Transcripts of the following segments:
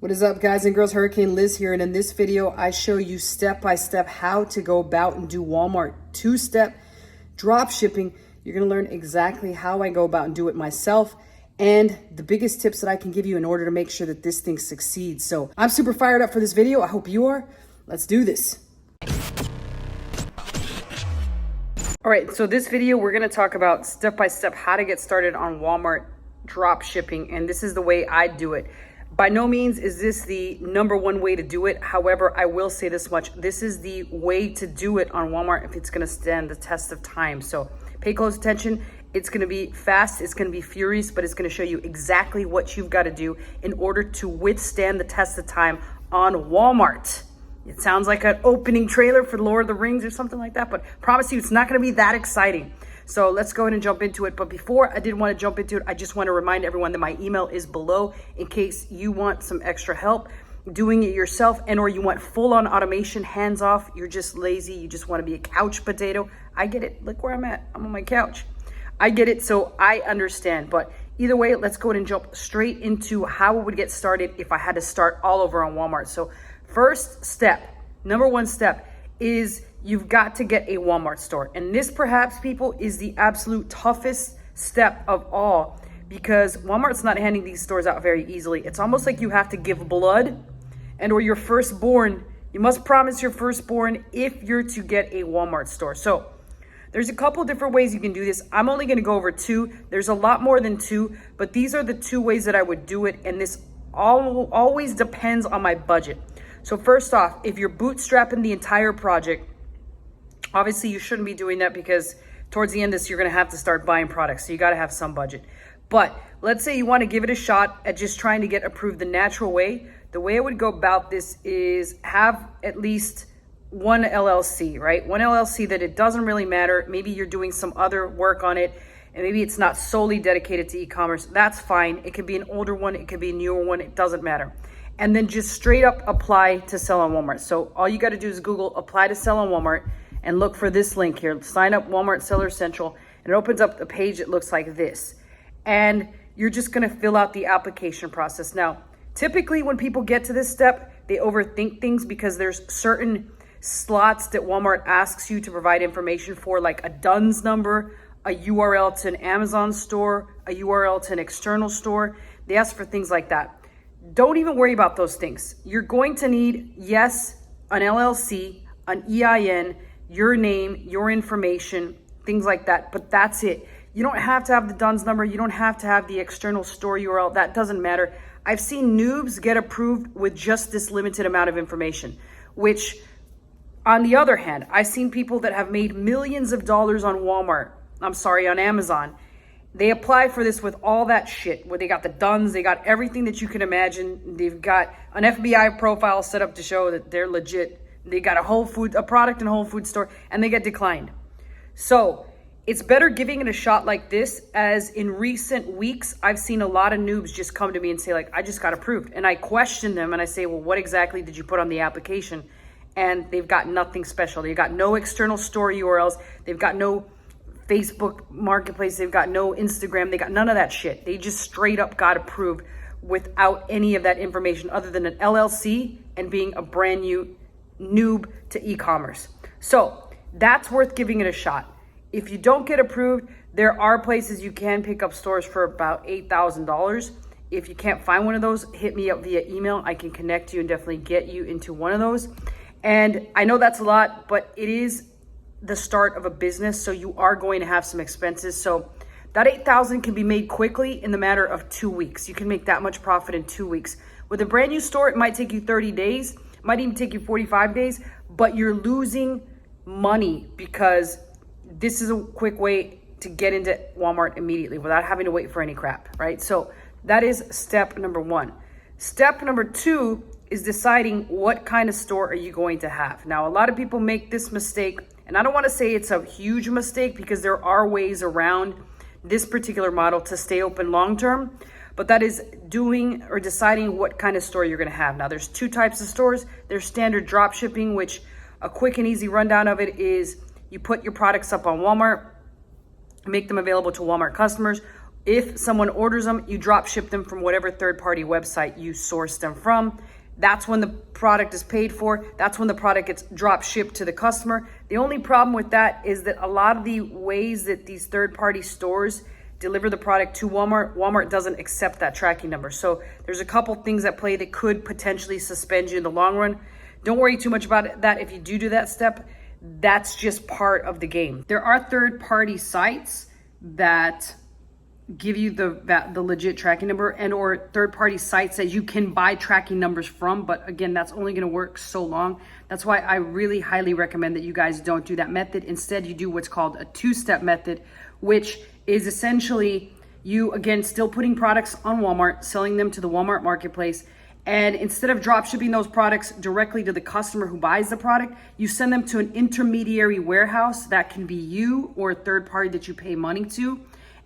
What is up, guys and girls? Hurricane Liz here, and in this video I show you step by step how to go about and do Walmart two-step drop shipping. You're going to learn exactly how I go about and do it myself and the biggest tips that I can give you in order to make sure that this thing succeeds. So I'm super fired up for this video. I hope you are. Let's do this. All right, so this video we're going to talk about step by step how to get started on Walmart drop shipping, and this is the way I do it. By no means is this the number one way to do it. However, I will say this much. This is the way to do it on Walmart if it's going to stand the test of time. So pay close attention. It's going to be fast. It's going to be furious, but it's going to show you exactly what you've got to do in order to withstand the test of time on Walmart. It sounds like an opening trailer for Lord of the Rings or something like that, but I promise you it's not going to be that exciting. So let's go ahead and jump into it. But before I did want to jump into it, I just want to remind everyone that my email is below in case you want some extra help doing it yourself and or you want full-on automation, hands off. You're just lazy. You just want to be a couch potato. I get it. Look where I'm at. I'm on my couch. I get it. So I understand. But either way, let's go ahead and jump straight into how it would get started if I had to start all over on Walmart. So first step, number one step is you've got to get a Walmart store. And this perhaps, people, is the absolute toughest step of all because Walmart's not handing these stores out very easily. It's almost like you have to give blood and or your firstborn. You must promise your firstborn if you're to get a Walmart store. So there's a couple different ways you can do this. I'm only going to go over two. There's a lot more than two, but these are the two ways that I would do it. And this always depends on my budget. So first off, if you're bootstrapping the entire project, obviously you shouldn't be doing that because towards the end of this, you're going to have to start buying products. So you got to have some budget. But let's say you want to give it a shot at just trying to get approved the natural way. The way I would go about this is have at least one LLC, right? One LLC that it doesn't really matter. Maybe you're doing some other work on it and maybe it's not solely dedicated to e-commerce. That's fine. It could be an older one. It could be a newer one. It doesn't matter. And then just straight up apply to sell on Walmart. So all you got to do is Google apply to sell on Walmart and look for this link here. Sign up Walmart Seller Central, and it opens up a page that looks like this. And you're just going to fill out the application process. Now, typically when people get to this step, they overthink things because there's certain slots that Walmart asks you to provide information for, like a DUNS number, a URL to an Amazon store, a URL to an external store. They ask for things like that. Don't even worry about those things. You're going to need, yes, an LLC, an EIN, your name, your information, things like that. But that's it. You don't have to have the DUNS number. You don't have to have the external store URL. That doesn't matter. I've seen noobs get approved with just this limited amount of information, which on the other hand, I've seen people that have made millions of dollars on on Amazon. They apply for this with all that shit where they got the DUNS, they got everything that you can imagine. They've got an FBI profile set up to show that they're legit. They got a product in a Whole Foods store, and they get declined. So it's better giving it a shot like this, as in recent weeks, I've seen a lot of noobs just come to me and say, like, I just got approved. And I question them and I say, well, what exactly did you put on the application? And they've got nothing special. They've got no external store URLs. They've got no Facebook Marketplace. They've got no Instagram. They got none of that shit. They just straight up got approved without any of that information other than an LLC and being a brand new noob to e-commerce. So that's worth giving it a shot. If you don't get approved, there are places you can pick up stores for about $8,000. If you can't find one of those, hit me up via email. I can connect you and definitely get you into one of those. And I know that's a lot, but it is the start of a business, so you are going to have some expenses. So that $8,000 can be made quickly in the matter of 2 weeks. You can make that much profit in 2 weeks. With a brand new store, it might take you 30 days. It might even take you 45 days, but you're losing money because this is a quick way to get into Walmart immediately without having to wait for any crap, right? So that is step number one. Step number two is deciding what kind of store are you going to have. Now, a lot of people make this mistake, and I don't want to say it's a huge mistake because there are ways around this particular model to stay open long-term, but that is doing or deciding what kind of store you're going to have. Now, there's two types of stores. There's standard drop shipping, which a quick and easy rundown of it is you put your products up on Walmart, make them available to Walmart customers. If someone orders them, you drop ship them from whatever third-party website you source them from. That's when the product is paid for. That's when the product gets drop shipped to the customer. The only problem with that is that a lot of the ways that these third-party stores deliver the product to Walmart, Walmart doesn't accept that tracking number. So there's a couple things at play that could potentially suspend you in the long run. Don't worry too much about that if you do that step. That's just part of the game. There are third-party sites that give you the legit tracking number, and or third-party sites that you can buy tracking numbers from, but again, that's only going to work so long. That's why I really highly recommend that you guys don't do that method. Instead, you do what's called a two-step method, which is essentially you, again, still putting products on Walmart, selling them to the Walmart marketplace, and instead of drop shipping those products directly to the customer who buys the product, you send them to an intermediary warehouse. That can be you or a third party that you pay money to,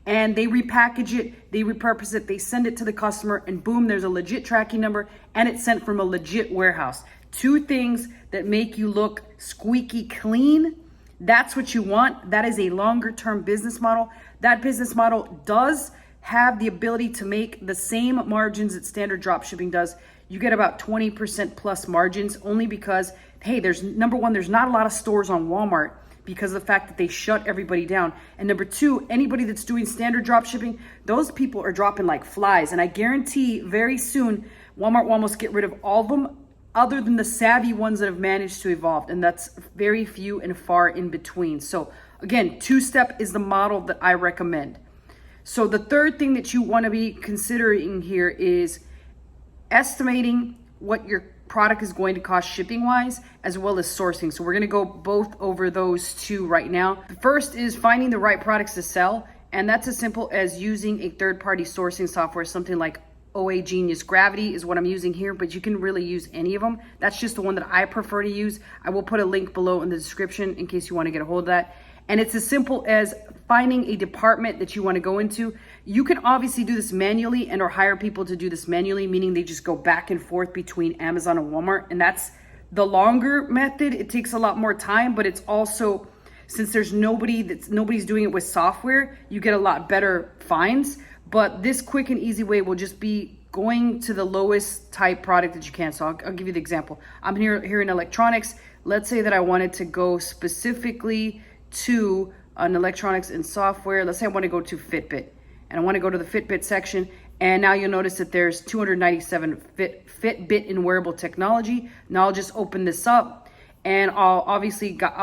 and they repackage it, they repurpose it, they send it to the customer, and boom, there's a legit tracking number, and it's sent from a legit warehouse. Two things that make you look squeaky clean. That's what you want. That is a longer term business model. That business model does have the ability to make the same margins that standard drop shipping does. You get about 20% plus margins, only because, hey, there's number one, there's not a lot of stores on Walmart because of the fact that they shut everybody down. And number two, anybody that's doing standard drop shipping, those people are dropping like flies. And I guarantee very soon, Walmart will almost get rid of all of them, other than the savvy ones that have managed to evolve. And that's very few and far in between. So again, two-step is the model that I recommend. So the third thing that you want to be considering here is estimating what your product is going to cost shipping wise, as well as sourcing. So we're going to go both over those two right now. The first is finding the right products to sell. And that's as simple as using a third-party sourcing software, something like OA Genius Gravity is what I'm using here, but you can really use any of them. That's just the one that I prefer to use. I will put a link below in the description in case you want to get a hold of that. And it's as simple as finding a department that you want to go into. You can obviously do this manually and or hire people to do this manually, meaning they just go back and forth between Amazon and Walmart. And that's the longer method. It takes a lot more time, but it's also, since there's nobody's doing it with software, you get a lot better finds. But this quick and easy way will just be going to the lowest type product that you can. So I'll give you the example. I'm here in electronics. Let's say that I wanted to go specifically to an electronics and software. Let's say I want to go to Fitbit, and I want to go to the Fitbit section. And now you'll notice that there's 297 Fitbit in wearable technology. Now I'll just open this up, and I'll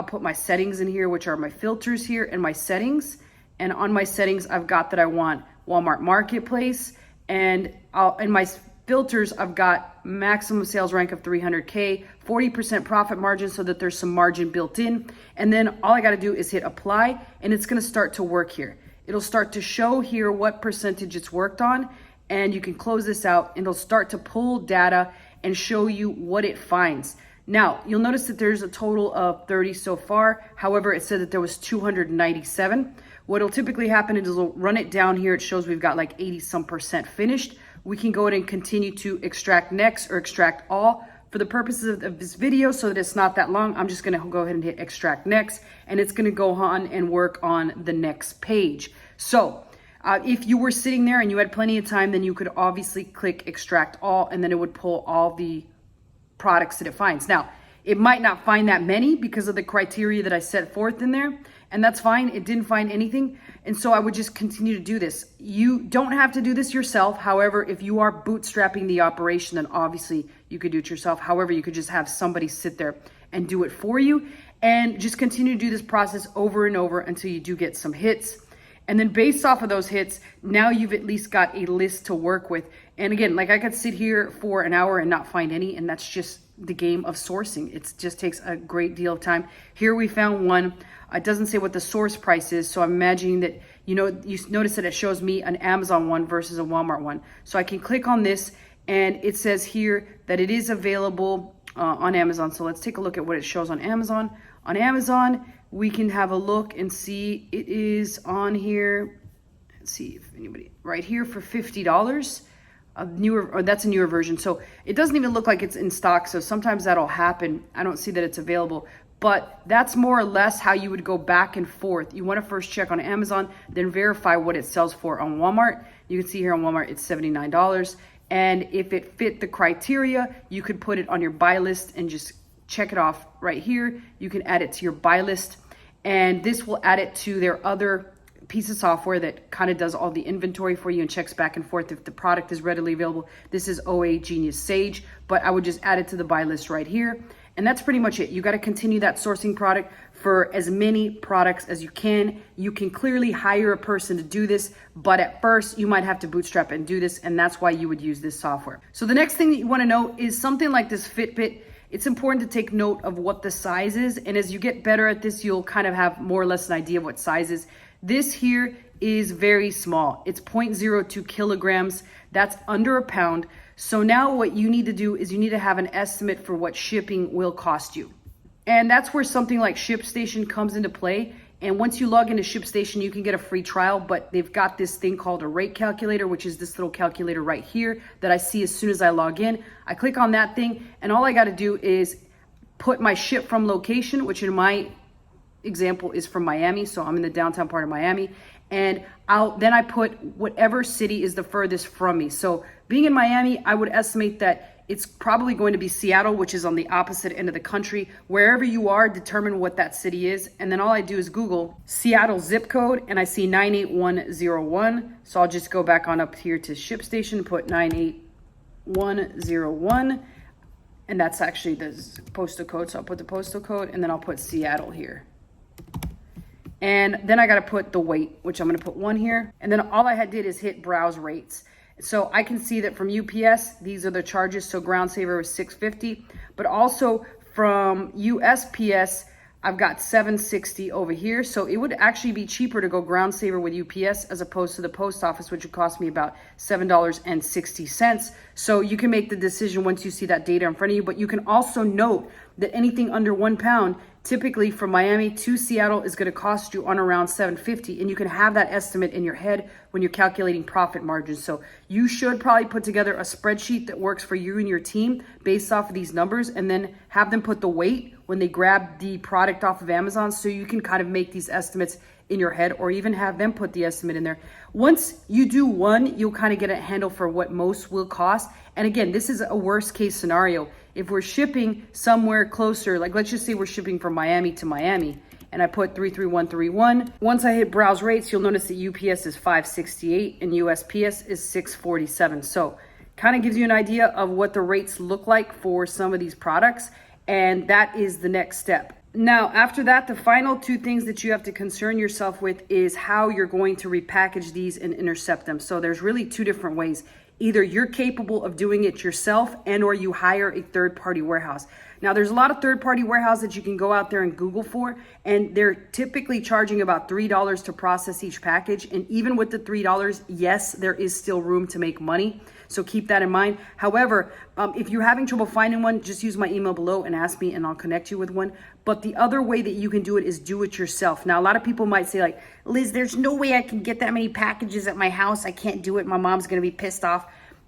put my settings in here, which are my filters here and my settings. And on my settings, I've got that I want Walmart Marketplace, and in my filters, I've got maximum sales rank of 300K, 40% profit margin so that there's some margin built in. And then all I got to do is hit apply, and it's going to start to work here. It'll start to show here what percentage it's worked on, and you can close this out, and it'll start to pull data and show you what it finds. Now, you'll notice that there's a total of 30 so far. However, it said that there was 297. What'll typically happen is it'll run it down here. It shows we've got like 80% finished. We can go ahead and continue to extract next or extract all. For the purposes of this video, so that it's not that long, I'm just gonna go ahead and hit extract next, and it's gonna go on and work on the next page. So if you were sitting there and you had plenty of time, then you could obviously click extract all, and then it would pull all the products that it finds. Now, it might not find that many because of the criteria that I set forth in there, and that's fine. It didn't find anything, and so I would just continue to do this. You don't have to do this yourself. However, if you are bootstrapping the operation, then obviously you could do it yourself. However, you could just have somebody sit there and do it for you, and just continue to do this process over and over until you do get some hits. And then based off of those hits, now you've at least got a list to work with. And again, like I could sit here for an hour and not find any, and that's just the game of sourcing. It just takes a great deal of time. Here we found one. It doesn't say what the source price is, so I'm imagining that, you notice that it shows me an Amazon one versus a Walmart one. So I can click on this, and it says here that it is available on Amazon. So let's take a look at what it shows on Amazon. On Amazon, we can have a look and see it is on here. Let's see if anybody, right here for $50. That's a newer version. So it doesn't even look like it's in stock. So sometimes that'll happen. I don't see that it's available. but that's more or less how you would go back and forth. You want to first check on Amazon, then verify what it sells for on Walmart. You can see here on Walmart, it's $79. And if it fit the criteria, you could put it on your buy list and just check it off right here. You can add it to your buy list, and this will add it to their other piece of software that kind of does all the inventory for you and checks back and forth if the product is readily available. This is OA Genius Sage, but I would just add it to the buy list right here. And that's pretty much it. You got to continue that sourcing product for as many products as you can. You can clearly hire a person to do this, but at first you might have to bootstrap and do this, and that's why you would use this software. So the next thing that you want to know is something like this Fitbit. It's important to take note of what the size is, and as you get better at this, you'll kind of have more or less an idea of what size is. This here is very small. It's 0.02 kilograms. That's under a pound. So now what you need to do is you need to have an estimate for what shipping will cost you. And that's where something like ShipStation comes into play. And once you log into ShipStation, you can get a free trial, but they've got this thing called a rate calculator, which is this little calculator right here that I see as soon as I log in. I click on that thing, and all I got to do is put my ship from location, which in my example is from Miami. So I'm in the downtown part of Miami, and then I put whatever city is the furthest from me. So being in Miami, I would estimate that it's probably going to be Seattle, which is on the opposite end of the country. Wherever you are, determine what that city is. And then all I do is Google Seattle zip code, and I see 98101. So I'll just go back on up here to ShipStation, put 98101. And that's actually the postal code. So I'll put the postal code, and then I'll put Seattle here. And then I got to put the weight, which I'm going to put 1 here. And then all I did is hit browse rates. So I can see that from UPS, these are the charges. So Ground Saver was $6.50, but also from USPS, I've got $7.60 over here. So it would actually be cheaper to go Ground Saver with UPS as opposed to the post office, which would cost me about $7.60. So you can make the decision once you see that data in front of you, but you can also note that anything under 1 pound, typically from Miami to Seattle, is going to cost you on around $7.50, and you can have that estimate in your head when you're calculating profit margins. So you should probably put together a spreadsheet that works for you and your team based off of these numbers, and then have them put the weight when they grab the product off of Amazon, so you can kind of make these estimates in your head, or even have them put the estimate in there. Once you do one, you'll kind of get a handle for what most will cost. And again, this is a worst case scenario. If we're shipping somewhere closer, like let's just say we're shipping from Miami to Miami, and I put 33131. Once I hit browse rates, you'll notice that UPS is $5.68 and USPS is $6.47. So kind of gives you an idea of what the rates look like for some of these products. And that is the next step. Now, after that, the final 2 things that you have to concern yourself with is how you're going to repackage these and intercept them. So there's really 2 different ways. Either you're capable of doing it yourself, and or you hire a third-party warehouse. Now, there's a lot of third-party warehouses that you can go out there and Google for, and they're typically charging about $3 to process each package. And even with the $3, yes, there is still room to make money. So keep that in mind. However, if you're having trouble finding one, just use my email below and ask me, and I'll connect you with one. But the other way that you can do it is do it yourself. Now, a lot of people might say like, Liz, there's no way I can get that many packages at my house. I can't do it. My mom's going to be pissed off.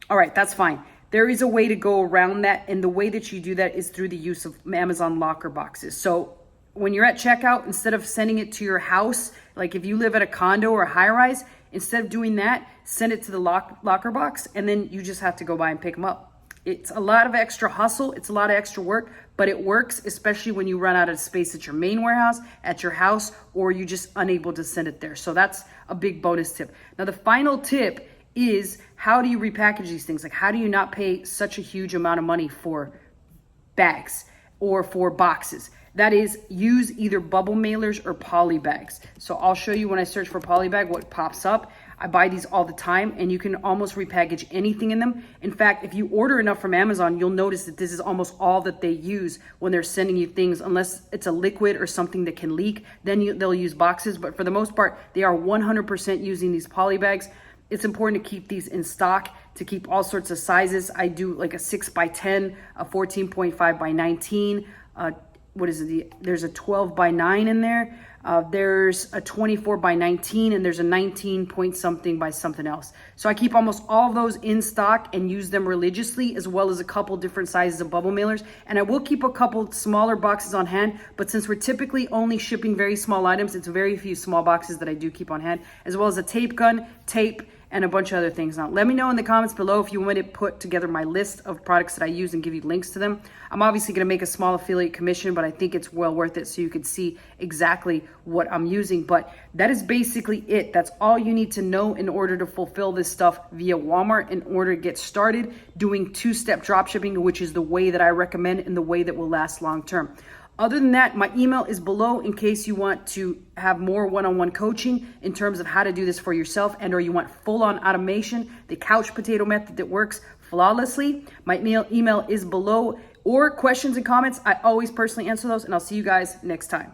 All right, that's fine. There is a way to go around that. And the way that you do that is through the use of Amazon locker boxes. So when you're at checkout, instead of sending it to your house, like if you live at a condo or a high rise, instead of doing that, send it to the locker box, and then you just have to go by and pick them up. It's a lot of extra hustle. It's a lot of extra work, but it works, especially when you run out of space at your main warehouse, at your house, or you're just unable to send it there. So that's a big bonus tip. Now, the final tip is, how do you repackage these things? Like, how do you not pay such a huge amount of money for bags or for boxes? That is, use either bubble mailers or POLYBAGS. So I'll show you when I search for POLYBAG what pops up. I buy these all the time, and you can almost repackage anything in them. In fact, if you order enough from Amazon, you'll notice that this is almost all that they use when they're sending you things, unless it's a liquid or something that can leak, then they'll use boxes. But for the most part, they are 100% using these POLYBAGS. It's important to keep these in stock, to keep all sorts of sizes. I do like a 6x10, a 14.5 by 19, what is it? There's a 12 by 9 in there. There's a 24 by 19 and there's a 19 point something by something else. So I keep almost all of those in stock and use them religiously, as well as a couple different sizes of bubble mailers. And I will keep a couple smaller boxes on hand, but since we're typically only shipping very small items, it's very few small boxes that I do keep on hand, as well as a tape gun, tape, and a bunch of other things. Now, let me know in the comments below if you want me to put together my list of products that I use and give you links to them. I'm obviously gonna make a small affiliate commission, but I think it's well worth it so you can see exactly what I'm using. But that is basically it. That's all you need to know in order to fulfill this stuff via Walmart, in order to get started doing two-step dropshipping, which is the way that I recommend and the way that will last long-term. Other than that, my email is below in case you want to have more one-on-one coaching in terms of how to do this for yourself, and or you want full-on automation, the couch potato method that works flawlessly. My email is below, or questions and comments. I always personally answer those, and I'll see you guys next time.